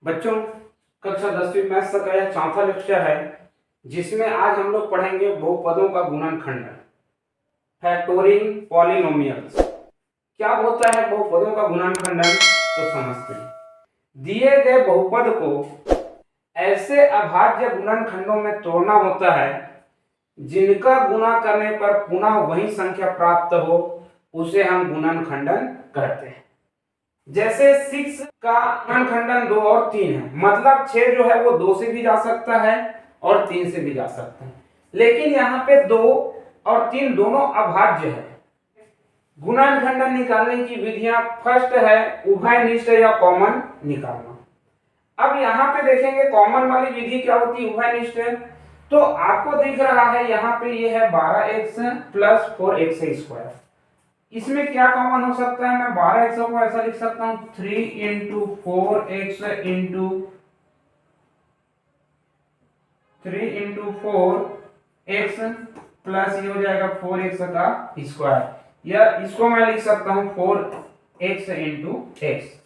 बच्चों, कक्षा 10वीं मैथ्स का यह चौथा लेक्चर है जिसमें आज हम लोग पढ़ेंगे बहुपदों का गुणनखंडन, फैक्टोरिंग पॉलिनोमियल्स। क्या होता है बहुपदों का गुणनखंडन, तो समझते हैं। दिए गए बहुपद को ऐसे अभाज्य गुणनखंडों में तोड़ना होता है जिनका गुणा करने पर पुनः वही संख्या प्राप्त हो, उसे हम गुणनखंडन कहते हैं। जैसे 6 का गुणनखंडन 2 और 3 है, मतलब 6 जो है वो 2 से भी जा सकता है और 3 से भी जा सकता है, लेकिन यहाँ पे 2 और 3 दोनों अभाज्य है। गुणनखंडन निकालने की विधियां, फर्स्ट है उभयनिष्ठ या कॉमन निकालना। अब यहाँ पे देखेंगे कॉमन वाली विधि क्या होती है, उभयनिष्ठ। तो आपको दिख रहा है यहाँ पे ये है 12x प्लस 4x स्क्वायर। इसमें क्या कॉमन हो सकता है, मैं 12x को ऐसा लिख सकता हूं 3 into 4x into 3 into 4x plus ये हो जाएगा 4x का स्क्वायर, या इसको मैं लिख सकता हूं 4x इंटू x।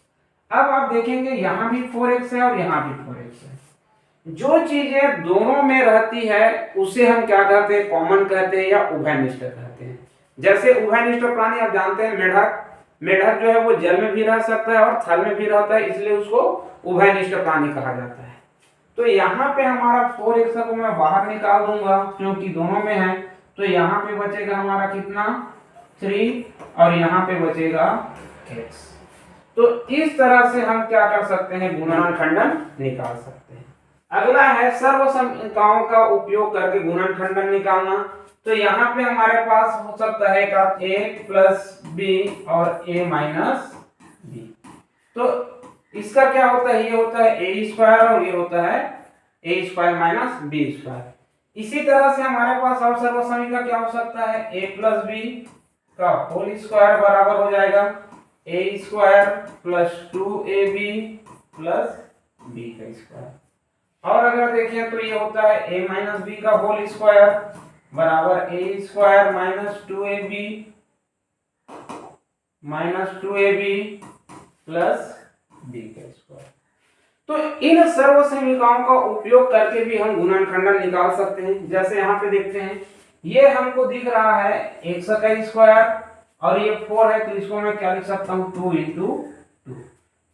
अब आप देखेंगे यहां भी 4x है और यहां भी 4x है। जो चीजें दोनों में रहती है उसे हम क्या कहते हैं, कॉमन कहते हैं या उभयनिष्ठ कहते हैं। जैसे उभयनिष्ठ प्राणी आप जानते हैं मेढक। मेढक जो है वो जल में भी रह सकता है और थल में भी रहता है, इसलिए उसको उभयनिष्ठ प्राणी कहा जाता है। तो यहाँ पे हमारा 4x को मैं बाहर निकाल दूंगा क्योंकि दोनों में है, तो यहाँ पे बचेगा हमारा कितना 3 और यहाँ पे बचेगा x। तो इस तरह से हम क्या कर सकते हैं, गुणनखंडन निकाल सकते हैं। अगला है सर्वसंख्याओं का उपयोग करके गुणनखंडन निकालना। तो यहाँ पे हमारे पास हो सकता है का a प्लस बी और a माइनस बी। तो इसका क्या होता है, ये होता है a स्क्वायर और ये होता है a square minus b square. इसी तरह से हमारे पास और सर्वसंख्या क्या हो सकता है, a प्लस बी का होल स्क्वायर बराबर हो जाएगा a square plus 2ab plus b का स्क्वायर। और अगर देखें तो ये होता है a माइनस बी का होल स्क्वायर बराबर a square minus 2ab plus b का स्क्वायर। तो इन सर्वसमीकरणों का उपयोग करके भी हम गुणनखंडन निकाल सकते हैं। जैसे यहाँ पे देखते हैं, ये हमको दिख रहा है x का स्क्वायर और ये 4 है, तो इसको मैं क्या लिख सकता हूँ 2 इंटू 2।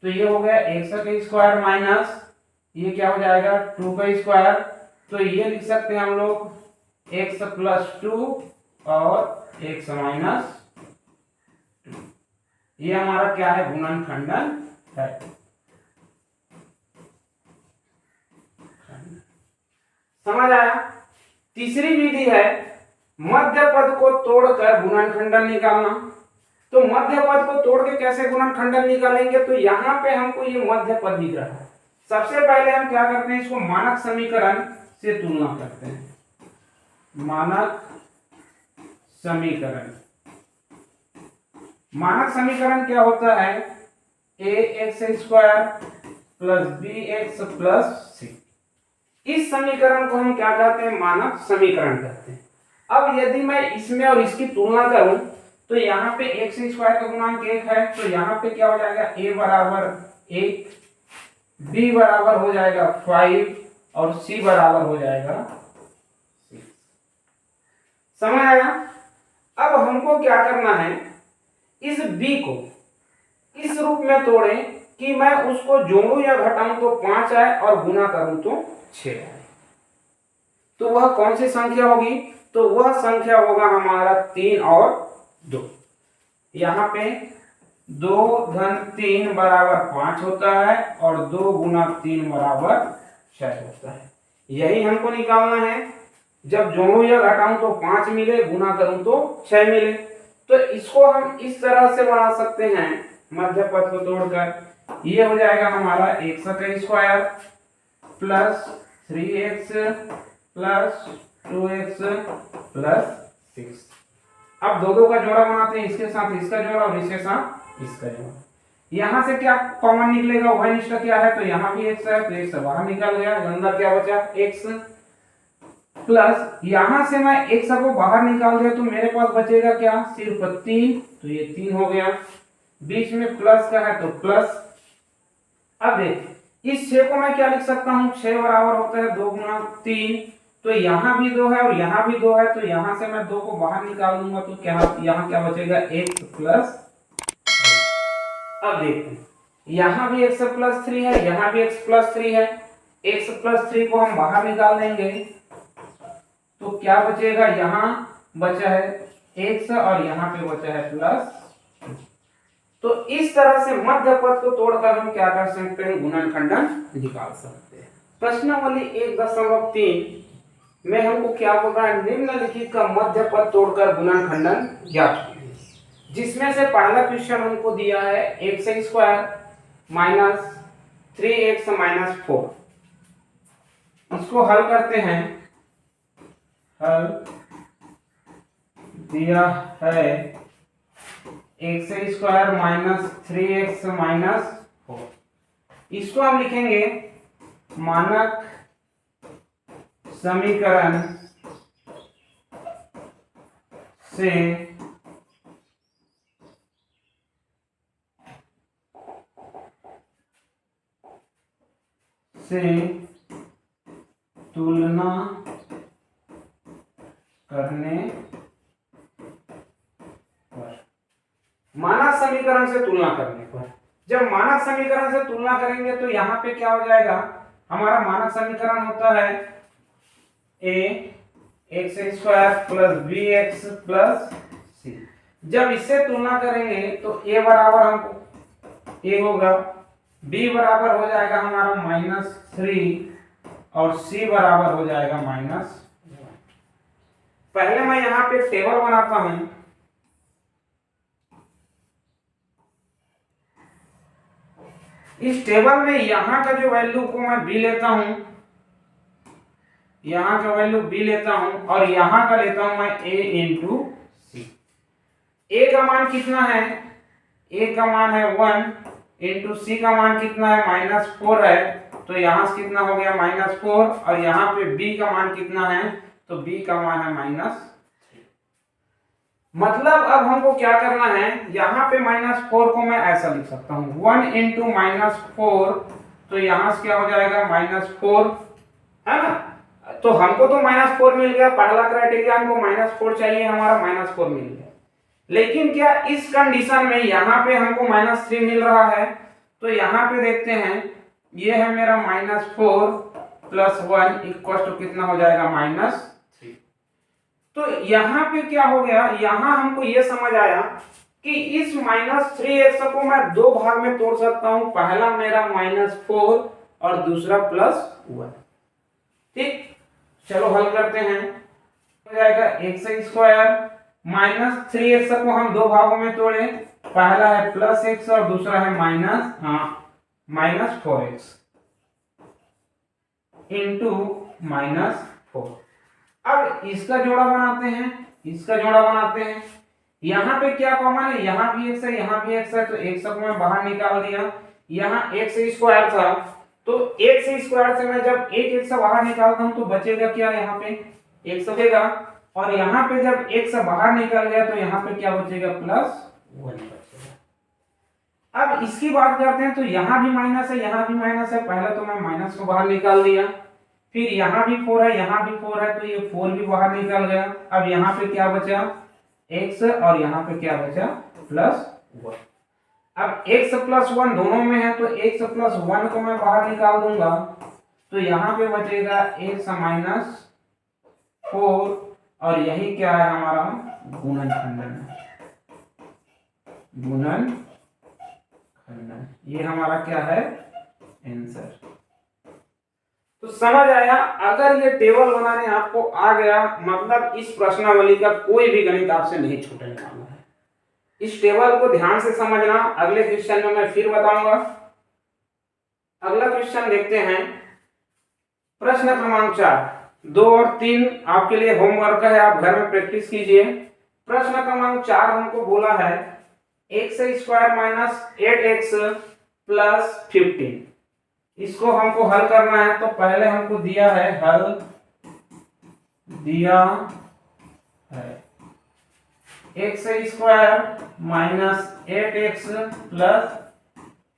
तो ये हो गया x का स्क्वायर माइनस ये क्या हो जाएगा 2 का स्क्वायर। तो ये लिख सकते हैं हम लोग x प्लस 2 और x माइनस 2। ये हमारा क्या है, गुणनखंडन है। समझ आया। तीसरी विधि है मध्य पद को तोड़कर गुणनखंडन निकालना। तो मध्य पद को तोड़ के कैसे गुणनखंडन निकालेंगे, तो यहाँ पे हमको ये मध्य पद दिख रहा है। सबसे पहले हम क्या करते हैं, इसको मानक समीकरण से तुलना करते हैं। मानक समीकरण, मानक समीकरण क्या होता है, ax square plus bx plus c। इस समीकरण को हम क्या कहते हैं, मानक समीकरण कहते हैं। अब यदि मैं इसमें और इसकी तुलना करूं तो यहाँ पे x स्क्वायर का गुणांक 1 है, तो यहाँ पे क्या हो जाएगा, a बराबर 1, b बराबर हो जाएगा 5 और c बराबर हो जाएगा 6। समझ आया। अब हमको क्या करना है, इस b को इस रूप में तोड़ें कि मैं उसको जोड़ूं या घटाऊं तो 5 आए और गुना करूं तो 6 आए। तो वह कौन सी संख्या होगी, तो वह संख्या होगा हमारा 3 और 2। यहाँ पे 2 धन 3 बराबर 5 होता है और 2 गुना 3 बराबर 6 होता है। यही हमको निकालना है। जब जोड़ूं या घटाऊं तो 5 मिले, गुना करूं तो 6 मिले। तो इसको हम इस तरह से बना सकते हैं मध्य पद को तोड़कर। ये हो जाएगा हमारा x का square plus 3x plus 2x plus 6। अब दो का जोड़ा बनाते हैं, इसके साथ इसका जोड़ा और इसके साथ इसका जोड़ा। यहाँ से क्या कॉमन निकलेगा, उभयनिष्ठ क्या है, तो यहाँ भी x है, तो x बाहर निकल गया, अंदर क्या बचा x प्लस यहाँ से मैं x को बाहर निकाल दिया तो मेरे पास बचेगा क्या, सिर्फ 3, तो ये 3 हो गया। बीच में प्लस का है तो प्लस। अब देख इस 6 को मैं क्या लिख सकता हूँ, 6 बराबर होता है 2 गुना 3, तो यहाँ भी 2 है और यहाँ भी 2 है, तो यहाँ से मैं 2 को बाहर निकाल दूंगा तो क्या यहाँ क्या बचेगा, x प्लस। अब देखते हैं, यहाँ भी x प्लस 3 है, यहाँ भी x प्लस 3 है, x प्लस 3 को हम बाहर निकाल देंगे तो क्या बचेगा, यहाँ बचा है x और यहाँ पे बचा है प्लस। तो इस तरह से मध्य पद को तोड़कर हम क्या कर सकते हैं, गुणनखंडन निकाल सकते हैं। प्रश्नावली 1.3 में हमको क्या बोल रहा है, निम्नलिखित का मध्य पद तोड़कर गुणनखंडन ज्ञात कीजिए, जिसमें से पहला क्वेश्चन हमको दिया है x² माइनस 3x माइनस 4। इसको हल करते हैं। हल दिया है x² माइनस 3x माइनस 4, इसको हम लिखेंगे मानक समीकरण से तुलना करने पर, मानक समीकरण से तुलना करने पर, जब मानक समीकरण से तुलना करेंगे तो यहाँ पे क्या हो जाएगा, हमारा मानक समीकरण होता है ax² plus bx plus c। जब इससे तुलना करेंगे तो a बराबर हमको a होगा, b बराबर हो जाएगा हमारा -3 और c बराबर हो जाएगा -1। पहले मैं यहाँ पे टेबल बनाता हूं। इस टेबल में यहाँ का जो वैल्यू को मैं b लेता हूं, यहाँ का वैल्यू b लेता हूं और यहाँ का लेता हूं मैं a इंटू सी। a का मान कितना है, a का मान है 1 इंटू सी का मान कितना है -4 है, तो यहाँ से कितना हो गया -4 और यहाँ पे b का मान कितना है, तो b का मान है -3। मतलब अब हमको क्या करना है, यहाँ पे -4 को मैं ऐसा लिख सकता हूँ 1 इंटू -4, तो यहाँ से क्या हो जाएगा -4, है ना। तो हमको तो -4 मिल गया, पहला क्राइटेरिया हमको -4 चाहिए, हमारा -4 मिल गया। लेकिन क्या इस कंडीशन में यहाँ पे हमको -3 मिल रहा है, तो यहाँ पे देखते हैं, ये है मेरा -4 प्लस 1 इक्वल टू कितना हो जाएगा -3। तो यहाँ पे क्या हो गया, यहाँ हमको ये समझ आया कि इस -3x को मैं दो भाग में तोड़ सकता हूं, पहला मेरा -4 और दूसरा +1। ठीक, चलो हल करते हैं। हो जाएगा x² -3x को हम दो भागों में तोड़े, पहला है +x और दूसरा है -4x इंटू -4। अब इसका जोड़ा बनाते हैं, इसका जोड़ा बनाते हैं। यहाँ पे क्या कॉमन है, यहाँ भी x है, यहाँ भी x है, तो x को मैं बाहर निकाल दिया। यहाँ x² था, तो x² से मैं जब एक x बाहर निकालता हूँ तो बचेगा क्या, यहाँ पे x बचेगा, और यहाँ पे जब x बाहर निकल गया तो यहाँ पे क्या बचेगा, +1 बचेगा। अब इसकी बात करते हैं, तो यहाँ भी माइनस है, यहाँ भी माइनस है, पहले तो मैं माइनस को बाहर निकाल दिया, फिर यहाँ भी 4 है, यहाँ भी 4 है, तो ये 4 भी बाहर निकल गया। अब यहाँ पे क्या बचा, x और यहाँ पे क्या बचा, +1। अब x +1 दोनों में है, तो x +1 को मैं बाहर निकाल दूंगा, तो यहाँ पे बचेगा x -4 और यही क्या है हमारा गुणनखंडन, गुणनखंडन, ये हमारा क्या है आंसर। तो समझ आया, अगर ये टेबल बनाने आपको आ गया, मतलब इस प्रश्नावली का कोई भी गणित आपसे नहीं छूटने वाला है। इस टेबल को ध्यान से समझना, अगले क्वेश्चन में मैं फिर बताऊंगा। अगला क्वेश्चन देखते हैं, प्रश्न क्रमांक 4। 2 और 3 आपके लिए होमवर्क है, आप घर में प्रैक्टिस कीजिए। प्रश्न क्रमांक 4 हमको बोला है x² -8x + 15, इसको हमको हल करना है। तो पहले हमको दिया है, हल दिया है x² -8x +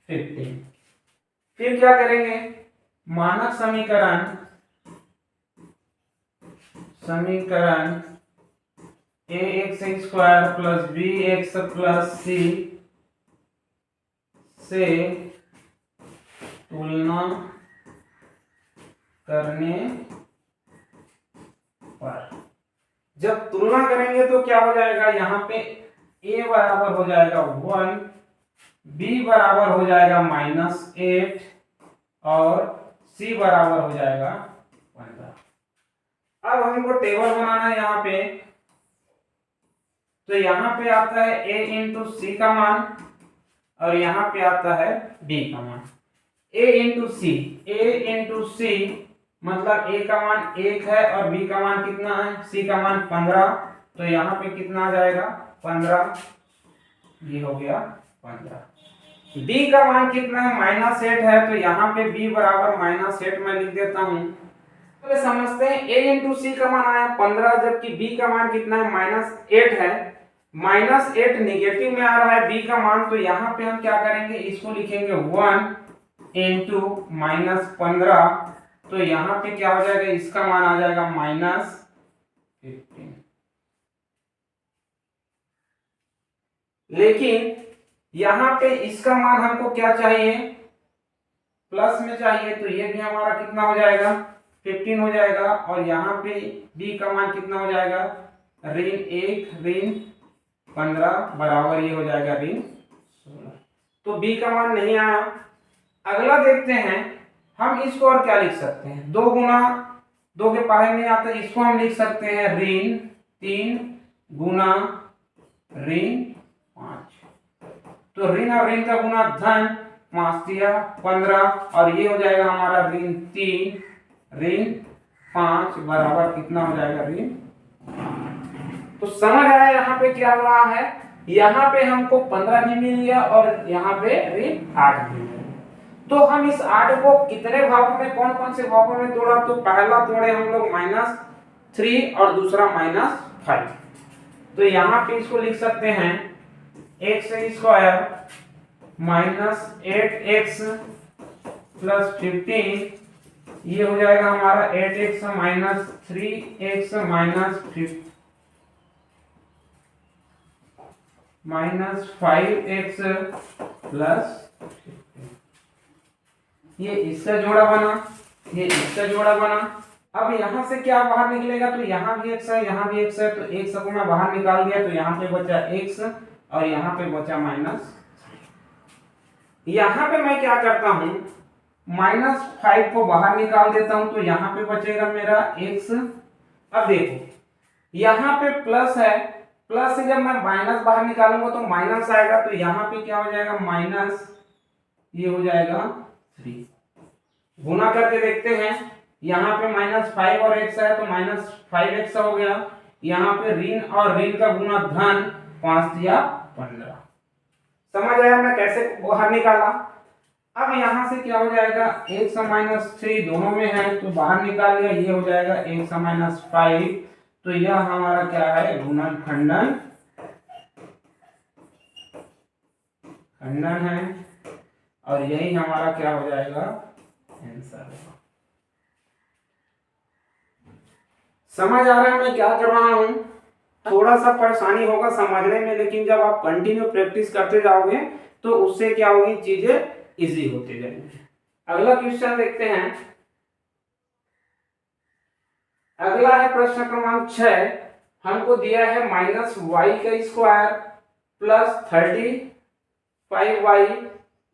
15, फिर क्या करेंगे, मानक समीकरण ax square plus bx plus c से तुलना करने पर, जब तुलना करेंगे तो क्या हो जाएगा, यहाँ पे a बराबर हो जाएगा 1, b बराबर हो जाएगा -8 और c बराबर हो जाएगा 15। अब हमको टेबल बनाना है यहाँ पे, तो यहाँ पे आता है a इंटू सी का मान और यहाँ पे आता है b का मान। a इंटू सी मतलब a का मान 1 है और b का मान कितना है, c का मान 15, तो यहाँ पे कितना आ जाएगा 15, ये हो गया 15। b का मान कितना है, -8 है, तो यहाँ पे b बराबर -8 मैं लिख देता हूँ। तो समझते हैं a इंटू सी का मान आया 15, जबकि b का मान कितना है, -8 है। -8 निगेटिव में आ रहा है b का मान, तो यहाँ पे हम क्या करेंगे, इसको लिखेंगे 1 इंटू -15, तो यहाँ पे क्या हो जाएगा, इसका मान आ जाएगा -15। लेकिन यहाँ पे इसका मान हमको क्या चाहिए, प्लस में चाहिए, तो ये भी हमारा कितना हो जाएगा 15 हो जाएगा। और यहाँ पे b का मान कितना हो जाएगा, ऋण 1 ऋण 15 बराबर ये हो जाएगा ऋण 16। तो b का मान नहीं आया। अगला देखते हैं, हम इसको और क्या लिख सकते हैं, 2 गुना 2 के पढ़ाई में आता है, इसको हम लिख सकते हैं ऋण 3 गुना ऋण 5। तो ऋण और ऋण का गुना धन, 5 दिया 15 और ये हो जाएगा हमारा ऋण 3 ऋण 5 बराबर कितना हो जाएगा, ऋण। तो समझ आया यहाँ पे क्या हो रहा है, यहाँ पे हमको 15 भी मिल गया और यहाँ पे ऋण 8 भी मिल गया। तो हम इस 8 को कितने भागों में, कौन कौन से भागों में तोड़ा, तो पहला तोड़े हम लोग -3 और दूसरा -5। तो यहाँ पे इसको लिख सकते हैं x स्क्वायर -8x प्लस 15, ये हो जाएगा हमारा 8x - 3x -5x प्लस, ये इसका जोड़ा बना, ये इसका जोड़ा बना। अब यहाँ से क्या बाहर निकलेगा, तो यहाँ भी x है, यहाँ भी x है, तो x को मैं बाहर निकाल दिया, तो यहाँ पे बचा x और यहाँ पे बचा माइनस। यहाँ पे मैं क्या करता हूँ, -5 को बाहर निकाल देता हूँ, तो यहाँ पे बचेगा मेरा x। अब देखो यहाँ पे प्लस है, प्लस से जब मैं माइनस बाहर निकालूंगा तो माइनस आएगा, तो यहाँ पे क्या हो जाएगा माइनस, ये हो जाएगा 3। गुना करके देखते हैं, यहाँ पे -5 और x है तो -5x हो गया, यहाँ पे ऋण और ऋण का गुना धन, 5 दिया 15। समझ आया मैं कैसे बाहर निकाला। अब यहाँ से क्या हो जाएगा, x -3 दोनों में है तो बाहर निकाल लिया, ये हो जाएगा x -5। तो यह हमारा क्या है, गुणनखंडन खंडन है और यही हमारा क्या हो जाएगा, आंसर। समझ आ रहा है मैं क्या कर रहा हूं, थोड़ा सा परेशानी होगा समझने में, लेकिन जब आप कंटिन्यू प्रैक्टिस करते जाओगे तो उससे क्या होगी, चीजें इजी होती जाएंगी। अगला क्वेश्चन देखते हैं। अगला है प्रश्न क्रमांक 6। हमको दिया है -y का स्क्वायर प्लस 35y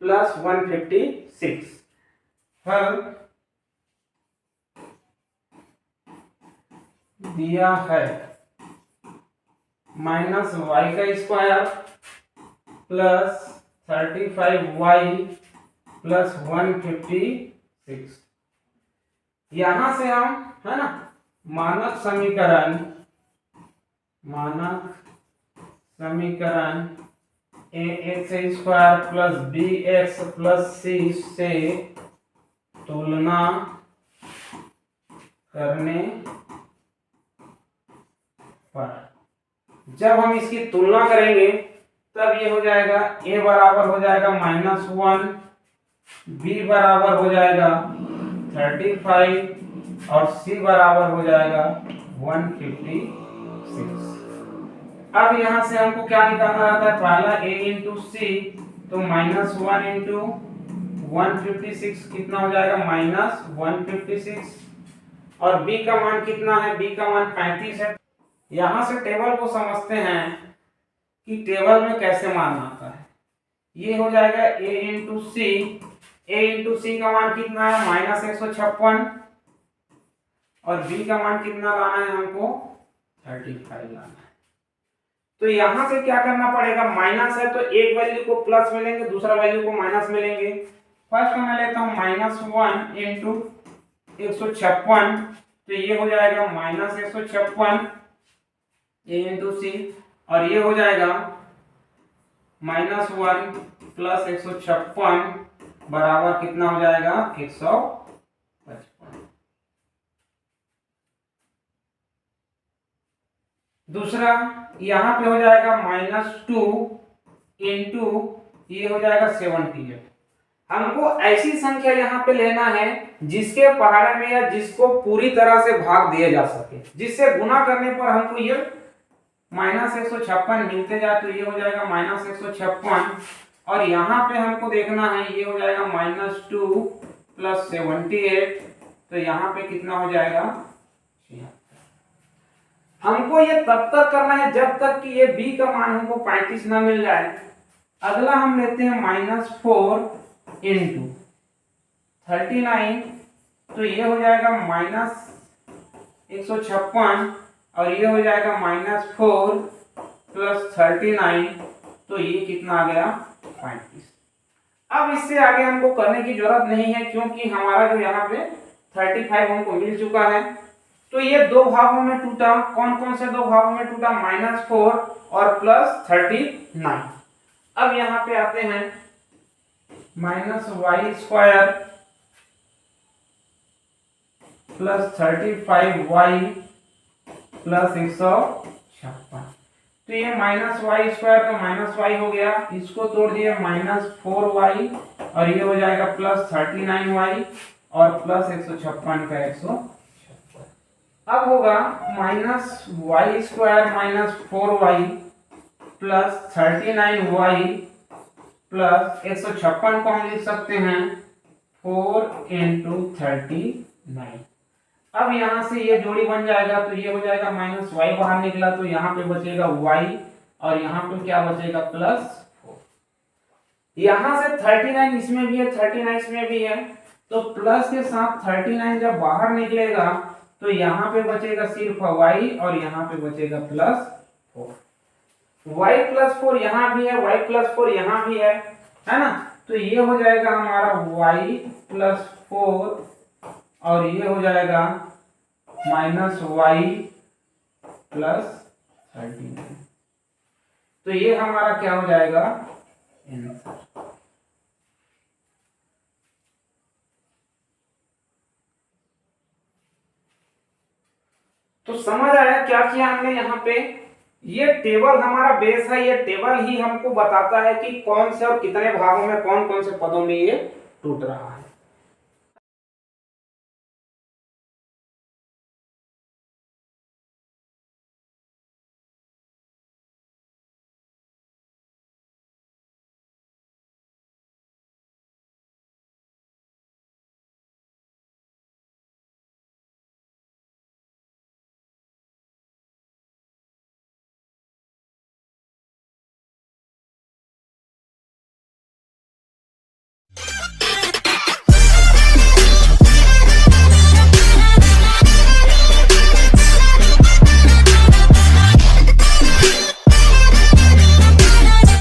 प्लस 156। हल दिया है -y का स्क्वायर प्लस 35y प्लस 156। यहां से हम, है ना, मानक समीकरण ax square plus bx plus c से तुलना करने पर, जब हम इसकी तुलना करेंगे तब ये हो जाएगा, a बराबर हो जाएगा -1 b बराबर हो जाएगा 35 और c बराबर हो जाएगा 156। अब यहां से हमको क्या निकालना रहता है, पहला a इंटू सी, तो -1 इंटू 156 कितना हो जाएगा, -156। और b का मान कितना है, b का मान 35 है। यहां से टेबल को समझते हैं कि टेबल में कैसे मान आता है। ये हो जाएगा a into C, a into C का मान कितना है, -156, और b का मान कितना लाना है हमको, 35 लाना है। तो यहां से क्या करना पड़ेगा, माइनस है तो एक वैल्यू को प्लस मिलेंगे, दूसरा वैल्यू को माइनस मिलेंगे। फर्स्ट मैं लेता हूं -1 इंटू 156, तो ये हो जाएगा -156 a इंटू सी, और ये हो जाएगा -1 प्लस 156 बराबर कितना हो जाएगा, 155। दूसरा यहाँ पे हो जाएगा -2 इंटू, ये हो जाएगा 78। हमको ऐसी संख्या यहाँ पे लेना है जिसके पहाड़े में या जिसको पूरी तरह से भाग दिया जा सके, जिससे गुना करने पर हमको ये -156 मिलते जाए, तो ये हो जाएगा -156। और यहाँ पे हमको देखना है, ये हो जाएगा -2 प्लस 78, तो यहाँ पे कितना हो जाएगा, हमको ये तब तक करना है जब तक कि ये b का मान हमको 35 ना मिल जाए। अगला हम लेते हैं -4 इंटू 39, तो ये हो जाएगा -156, और ये हो जाएगा -4 प्लस 39, तो ये कितना आ गया, 35। अब इससे आगे हमको करने की जरूरत नहीं है, क्योंकि हमारा जो यहाँ पे 35 हमको मिल चुका है। तो ये दो भागों में टूटा, कौन कौन से दो भागों में टूटा, -4 और +39। अब यहाँ पे आते हैं -y² प्लस 35y प्लस 156, तो ये -y² का -y हो गया, इसको तोड़ दिए -4y, और ये हो जाएगा +39y और प्लस 156 का 156। अब होगा -y² -4y plus 39y plus 156 को हम लिख सकते हैं 4 इंटू 39। अब यहाँ से ये जोड़ी बन जाएगा, तो ये हो जाएगा -y बाहर निकला, तो यहाँ पे बचेगा y, और यहाँ पे क्या बचेगा, +4। यहाँ से 39 इसमें भी है, 39 इसमें भी है, तो प्लस के साथ 39 जब बाहर निकलेगा तो यहाँ पे बचेगा सिर्फ y, और यहाँ पे बचेगा +4। y +4 यहाँ भी है, y +4 यहाँ भी है ना, तो ये हो जाएगा हमारा y +4, और ये हो जाएगा -y +39, तो ये हमारा क्या हो जाएगा, आंसर। तो समझ आया क्या किया हमने यहाँ पे, ये टेबल हमारा बेस है, ये टेबल ही हमको बताता है कि कौन से और कितने भागों में कौन कौन से पदों में ये टूट रहा है।